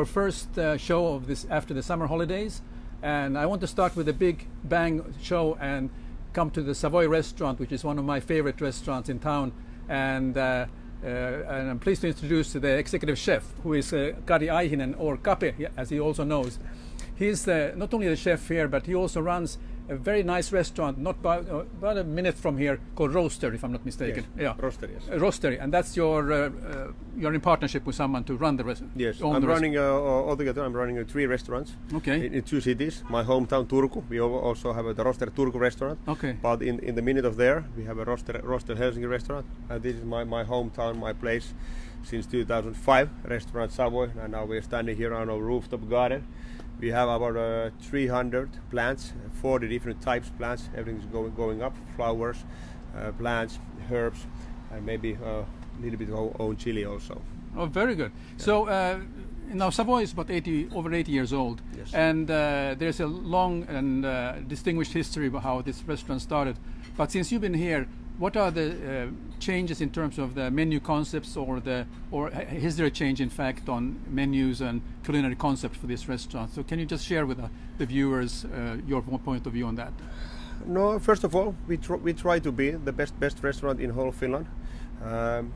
our first show of this after the summer holidays, and I want to start with a big bang show and come to the Savoy restaurant, which is one of my favorite restaurants in town, and I'm pleased to introduce the executive chef, who is Kari Aihinen, or Kape, as he also knows. He's not only the chef here, but he also runs a very nice restaurant, not about a minute from here, called Roaster, if I'm not mistaken. Yes. Yeah, Roaster, yes. Roaster, and that's you're in partnership with someone to run the restaurant. Yes, I'm running altogether. I'm running 3 restaurants. Okay. In 2 cities. My hometown Turku. We also have the Roaster Turku restaurant. Okay. But in the minute of there, we have a Roaster Helsinki restaurant. And this is my hometown, my place, since 2005. Restaurant Savoy, and now we're standing here on a rooftop garden. We have about 300 plants, 40 different types of plants. Everything's going up: flowers, plants, herbs, and maybe a little bit of own chili also. Oh, very good. Yeah. So now Savoy is about over 80 years old, yes. And there's a long and distinguished history about how this restaurant started. But since you've been here, what are the changes in terms of the menu concepts, or is there a change, in fact, on menus and culinary concept for this restaurant? So can you just share with the viewers your point of view on that? No, first of all, we try to be the best restaurant in whole Finland,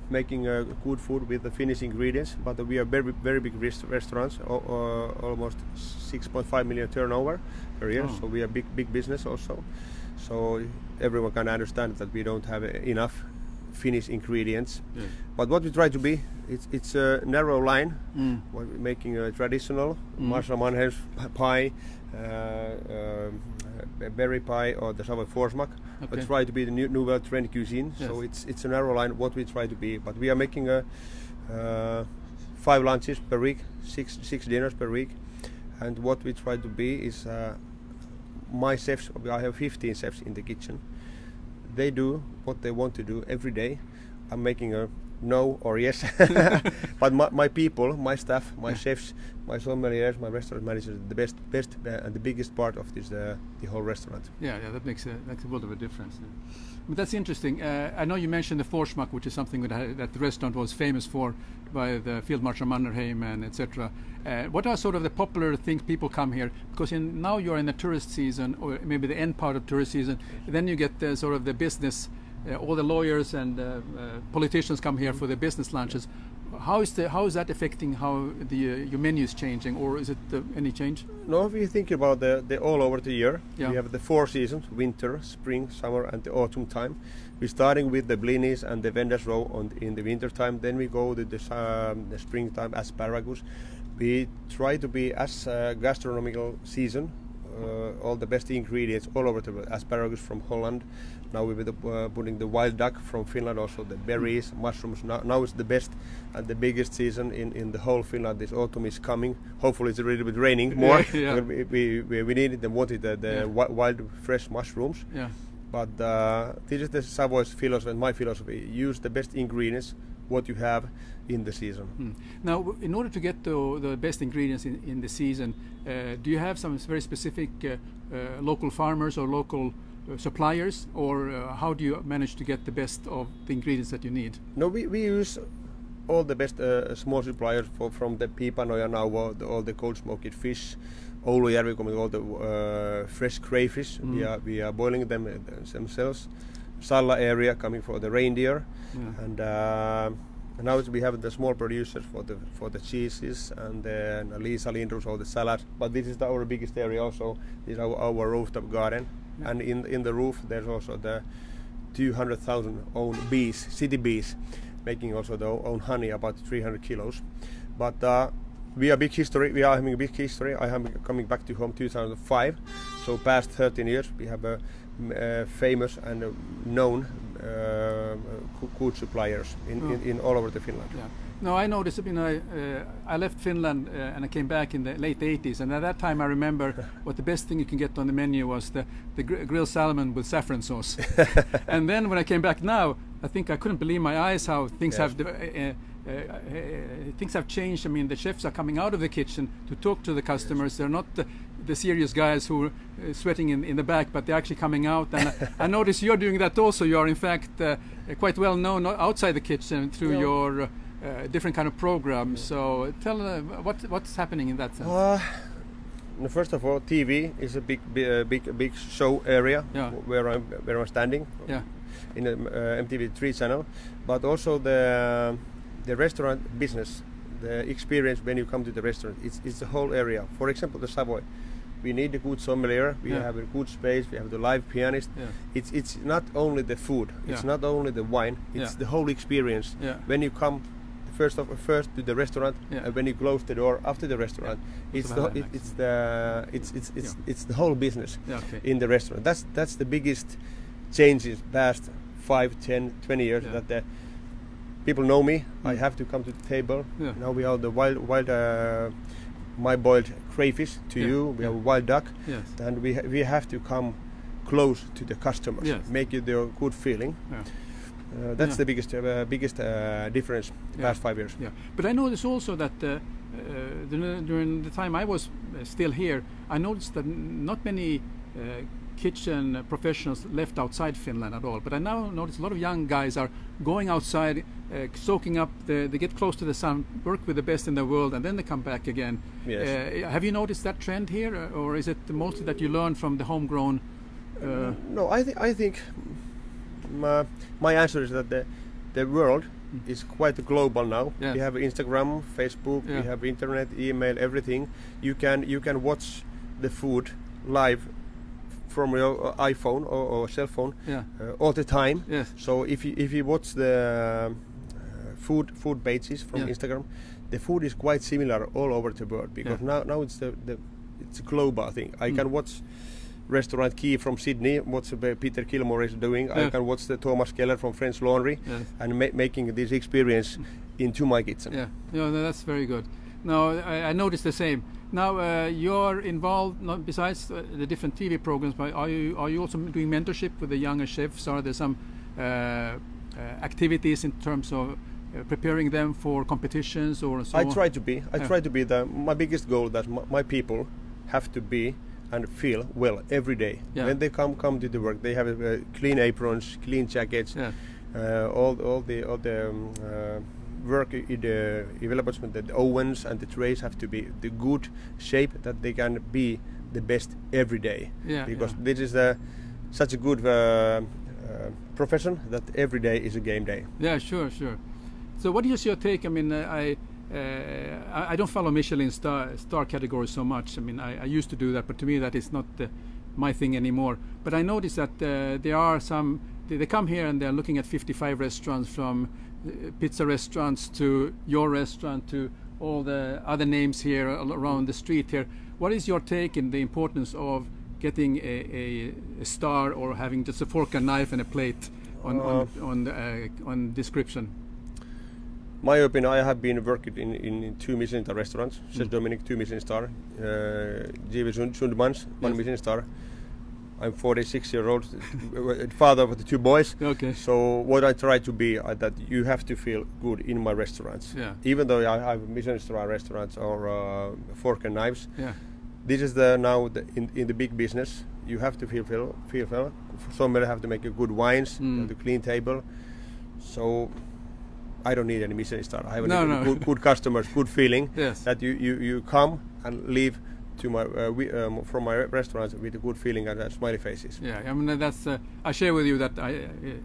making good food with the Finnish ingredients. But we are very big restaurants, almost 6.5 million turnover per year. Oh. So we are big business also. So everyone can understand that we don't have enough Finnish ingredients. Yeah. But what we try to be, it's a narrow line. We're making a traditional marshmallow pie, berry pie, or the Savoy forsmak. Okay. We try to be the nouvelle trend cuisine. Yes. So it's a narrow line what we try to be. But we are making 5 lunches per week, 6 dinners per week, and what we try to be is. My chefs, I have 15 chefs in the kitchen. They do what they want to do every day. I'm making a no or yes. But my people, my staff, my chefs, my sommeliers, my restaurant managers, the best and the biggest part of this the whole restaurant. Yeah, that makes a world of a difference. Yeah. But that's interesting. I know you mentioned the forsmak, which is something that the restaurant was famous for by the Field Marshal Mannerheim and etc. What are sort of the popular things people come here? Because now you're in the tourist season, or maybe the end part of tourist season. Then you get the sort of the business. All the lawyers and politicians come here for the business lunches. How is that affecting how your menu is changing, or is it any change? No, if you think about the all over the year, yeah. We have the 4 seasons: winter, spring, summer, and the autumn time. We're starting with the blinis and the vendors row in the winter time. Then we go to the springtime asparagus. We try to be as gastronomical season. All the best ingredients all over the world. Asparagus from Holland. Now we're putting the wild duck from Finland, also the berries, mushrooms. Now it's the best and the biggest season in the whole Finland. This autumn is coming. Hopefully it's a little bit raining more. Yeah. We needed and wanted the wild fresh mushrooms. Yeah. But this is the Savoy's philosophy and my philosophy. Use the best ingredients what you have in the season. Now, in order to get the best ingredients in the season, do you have some very specific local farmers or local suppliers, or how do you manage to get the best of the ingredients that you need? No, we use all the best small suppliers from the Piipanoja now, all the cold smoked fish, Oulujärvi coming all the fresh crayfish. We are boiling them themselves. Salla area coming for the reindeer, and now we have the small producers for the cheeses, and then Liisa Lindros or the salad. But this is our biggest area also. This is our rooftop garden, and in the roof there's also the 200,000 own bees, city bees, making also their own honey, about 300 kilos. But we are big history. We are having a big history. I am coming back to home 2005, so past 13 years we have a famous and known food suppliers in all over the Finland. Yeah. No, I noticed. I left Finland and I came back in the late 80s, and at that time I remember what the best thing you can get on the menu was the grilled salmon with saffron sauce. And then when I came back now, I think I couldn't believe my eyes how things have things have changed. I mean, the chefs are coming out of the kitchen to talk to the customers. They're not the serious guys who are sweating in the back, but they're actually coming out. And I notice you're doing that also. You are in fact quite well known outside the kitchen through your different kind of programs. So tell what's happening in that sense. First of all, TV is a big show area where I'm standing in the MTV3 channel, but also the restaurant business, the experience when you come to the restaurant. It's the whole area. For example, the Savoy. We need a good sommelier. We have a good space. We have the live pianist. It's not only the food. It's not only the wine. It's the whole experience. When you come first to the restaurant, and when you close the door after the restaurant, it's the whole business in the restaurant. That's the biggest changes past 5, 10, 20 years. That the people know me. I have to come to the table. Now we have the wild my boiled crayfish to you. We have a wild duck, and we have to come close to the customers, make it a good feeling. That's the biggest difference the past 5 years. But I noticed also that during the time I was still here, I noticed that not many kitchen professionals left outside Finland at all. But I now notice a lot of young guys are going outside, soaking up, they get close to the sun, work with the best in the world, and then they come back again. Have you noticed that trend here, or is it mostly that you learn from the homegrown? No, I think my answer is that the world is quite global now. We have Instagram, Facebook, we have internet, email, everything. You can watch the food live from your iPhone or cell phone all the time. So if you watch the food pages from Instagram, the food is quite similar all over the world, because now it's it's a global thing. I can watch Restaurant Key from Sydney, what Peter Kilmore is doing. I can watch the Thomas Keller from French Laundry, and making this experience into my kitchen. That's very good. Now I noticed the same. Now you're involved, not besides the different TV programs, but are you also doing mentorship with the younger chefs? Are there some activities in terms of preparing them for competitions or so on? I try to be. My biggest goal that my people have to be and feel well every day. When they come to the work, they have clean aprons, clean jackets, all the work in the development, the ovens and the trays have to be the good shape that they can be the best every day. Because this is such a good profession that every day is a game day. Sure. So what is your take? I mean, I don't follow Michelin star categories so much. I mean, I used to do that, but to me that is not my thing anymore. But I noticed that there are some. They come here and they're looking at 55 restaurants, from pizza restaurants to your restaurant to all the other names here around the street here. What is your take in the importance of getting a star, or having just a fork and knife and a plate on description? My opinion, I have been working in 2 Michelin star restaurants. Chef Dominic, 2 Michelin star. G.V. Sundmans, 1 Michelin star. I'm 46-year-old, father of the 2 boys. So what I try to be that you have to feel good in my restaurants. Even though I have Michelin star restaurants or fork and knives. This is now in the big business. You have to feel well. Somebody have to make a good wines, have to clean table. So I don't need any Michelin star. I have good customers, good feeling that you come and leave to my from my restaurants with a good feeling and smiley faces. I mean that's I share with you that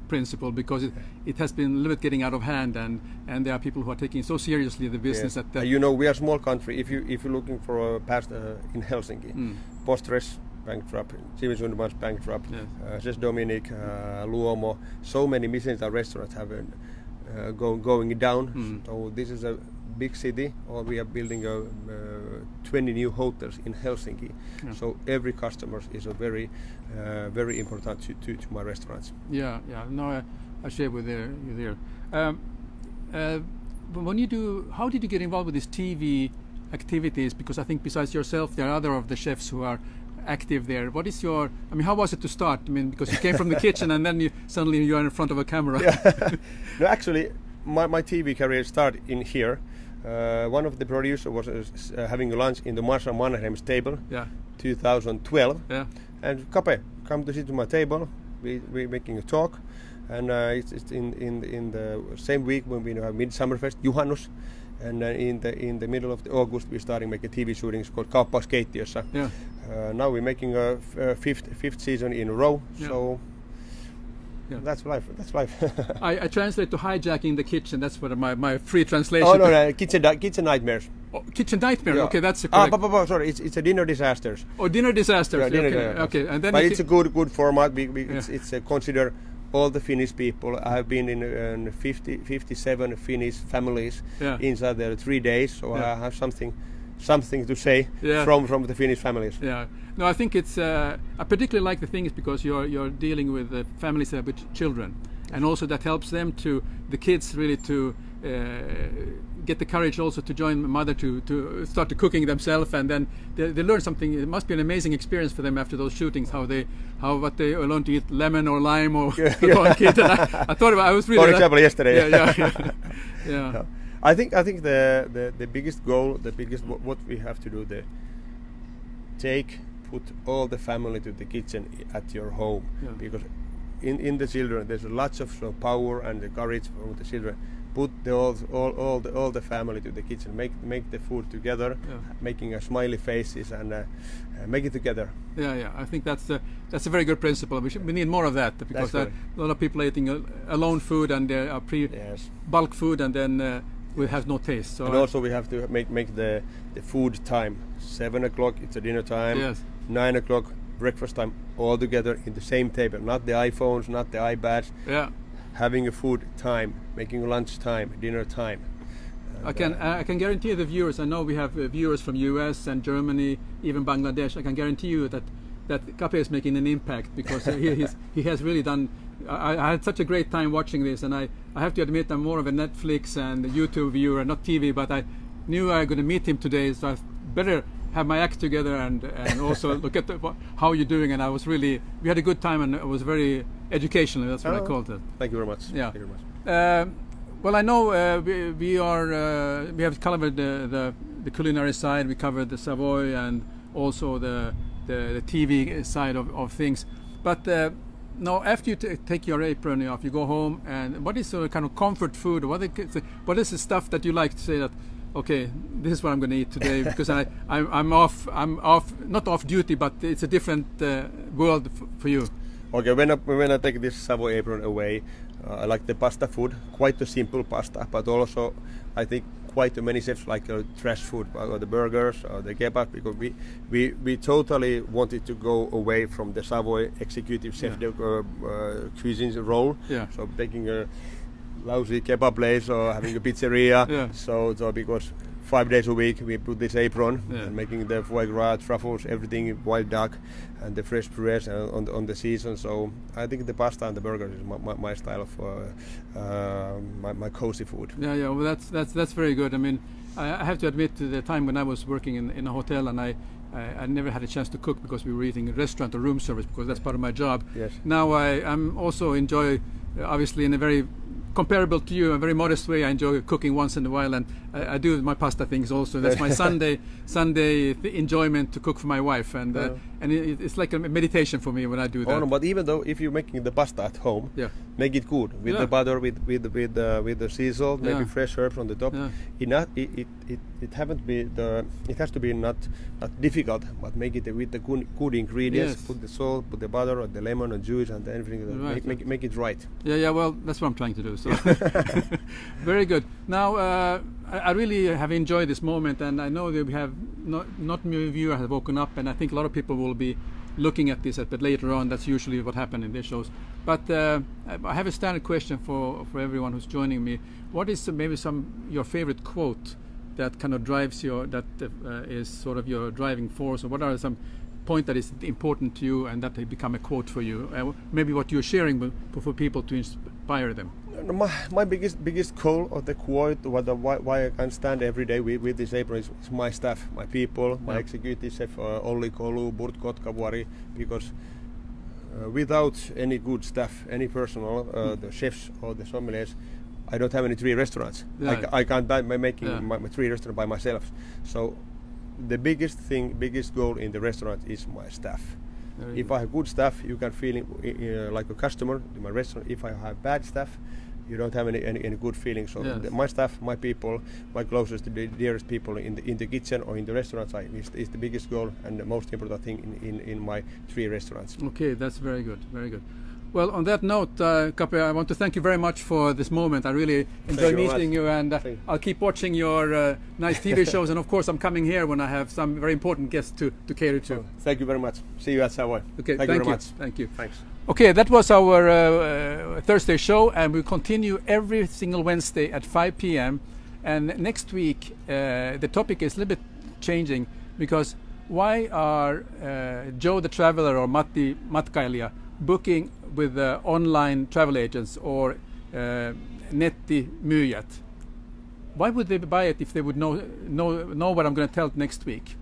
principle, because it has been a little bit getting out of hand, and there are people who are taking so seriously the business that we are a small country. If you're looking for a past in Helsinki, Postres bankrupt, G.V. Sundmans bankrupt, Chef Dominic, Luomo, so many Michelin star restaurants have going down. So this is a big city, or we are building 20 new hotels in Helsinki. So every customer is a very important to my restaurants. No, I share with you there. When you do, how did you get involved with these TV activities? Because I think besides yourself, there are other of the chefs who are active there. What is your? I mean, how was it to start? I mean, because you came from the kitchen and then suddenly you are in front of a camera. No, actually, my TV career started in here. One of the producers was having a lunch in the Marshall Mannerheim's table, 2012. And Kape, come to sit to my table. We making a talk, and it's in the same week when we have Midsummerfest, Juhannus, and in the middle of August we're starting making TV shootings called Kauppauskeittiössä. Yeah. Now we're making a fifth season in a row, so. Yeah. That's life. That's life. I translate to hijacking the kitchen. That's what my free translation. Oh no, kitchen nightmares. Oh, kitchen nightmare. Yeah. Okay, that's correct. Sorry, it's a dinner disasters. Oh, dinner disasters. Yeah, dinner okay. disasters. Okay, and then but it's a good format. Yeah. It's consider all the Finnish people. I have been in 57 Finnish families inside the 3 days, so I have something to say from the Finnish families. Yeah. No, I think it's. I particularly like the thing is because you're dealing with families with children, and also that helps them the kids really to get the courage also to join mother to start to cooking themselves, and then they learn something. It must be an amazing experience for them after those shootings. What they learn to eat lemon or lime or kid. And I thought I was really. For example, yesterday. Yeah. I think the biggest goal, what we have to do, put all the family to the kitchen at your home, because in the children there's lots of power and the courage from the children. Put all the family to the kitchen, make the food together, making smiley faces and make it together. Yeah. I think that's a very good principle. We need more of that, because a lot of people are eating alone food and they are bulk food, and then we have no taste. So and also we have to make the food time. 7 o'clock it's a dinner time. Yes. 9 o'clock breakfast time, all together in the same table. Not the iPhones, not the iPads. Yeah. Having a food time, making lunch time, dinner time. I can guarantee the viewers. I know we have viewers from US and Germany, even Bangladesh. I can guarantee you that Kape is making an impact, because he has really done. I had such a great time watching this, and I have to admit I'm more of a Netflix and YouTube viewer, not TV. But I knew I was going to meet him today, so I better have my act together and also look at how you're doing. And we had a good time, and it was very educational. That's what I called it. Thank you very much. Yeah. Thank you very much. Well, I know we have covered the culinary side. We covered the Savoy and also the TV side of things. But now, after you take your apron off, you go home, and what is the kind of comfort food? What is the stuff that you like to say that? Okay, this is what I'm going to eat today, because I'm off. Not off duty, but it's a different world for you. Okay, when I take this Savoy apron away, I like the pasta food, quite a simple pasta, but also I think quite many chefs like trash food, or the burgers, or the kebab, because we totally wanted to go away from the Savoy executive chef cuisine role. Yeah. So taking a lousy kebab place or having a pizzeria. So because 5 days a week we put this apron and making the foie gras, truffles, everything, wild duck, and the fresh purees on the season. So I think the pasta and the burgers is my style of my cozy food. Yeah. Well, that's very good. I mean, I have to admit, to the time when I was working in a hotel, and I never had a chance to cook because we were eating in restaurant or room service, because that's part of my job. Yes. Now I'm also enjoy, obviously in a very comparable to you, a very modest way, I enjoy cooking once in a while, and I do my pasta things also. That's my Sunday enjoyment, to cook for my wife, and it's like a meditation for me when I do that. Oh no, but even though if you're making the pasta at home, make it good with the butter, with the sea salt, maybe fresh herbs on the top. It has to be not difficult, but make it with the good ingredients. Yes. Put the salt, put the butter, or the lemon and juice, and everything. Right. Make it right. Yeah. Well, that's what I'm trying to do. So very good. Now I really have enjoyed this moment, and I know that we have not many viewers have woken up, and I think a lot of people will be looking at this but later on. That's usually what happens in these shows. But I have a standard question for everyone who's joining me. What is maybe your favorite quote that kind of drives is sort of your driving force, or what are some point that is important to you and that they become a quote for you? Maybe what you're sharing for people to inspire them. My biggest goal of the quote, why I can stand every day with this apron, is my staff, my people, my executive chef Olli Kolu, Burt Kotkavuori, because without any good staff, any personal, the chefs or the sommeliers, I don't have any 3 restaurants. I can't buy making my 3 restaurants by myself. So the biggest goal in the restaurant is my staff. If I have good staff, you can feel like a customer in my restaurant. If I have bad staff, you don't have any good feeling. So my staff, my people, my closest, the dearest people in the kitchen or in the restaurant side is the biggest goal and the most important thing in my 3 restaurants. Okay, that's very good, very good. Well, on that note, Kari, I want to thank you very much for this moment. I really enjoy meeting you, and I'll keep watching your nice TV shows. And of course, I'm coming here when I have some very important guests to cater to. Oh, thank you very much. See you at Savoy. Okay, thank you very much. Thank you. Thanks. Okay, that was our Thursday show, and we continue every single Wednesday at 5 p.m. And next week, the topic is a little bit changing, because why are Joe the Traveler or Matti Matkailija booking with online travel agents or nettimyyjät? Why would they buy it if they would know what I'm going to tell next week?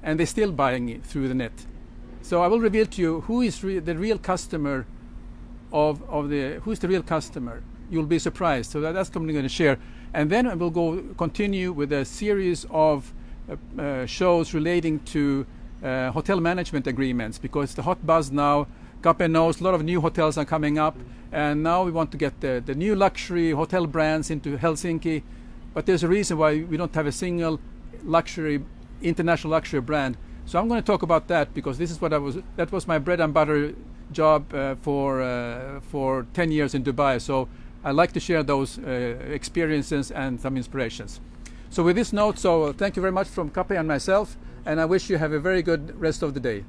And they're still buying it through the net. So I will reveal to you who is the real customer who's the real customer. You'll be surprised. So that's something I'm going to share. And then I will continue with a series of shows relating to hotel management agreements, because the hot buzz now. Kari knows a lot of new hotels are coming up, and now we want to get the new luxury hotel brands into Helsinki. But there's a reason why we don't have a single international luxury brand. So I'm going to talk about that, because this is that was my bread and butter job for 10 years in Dubai. So I like to share those experiences and some inspirations. So with this note, thank you very much from Kari and myself, and I wish you have a very good rest of the day.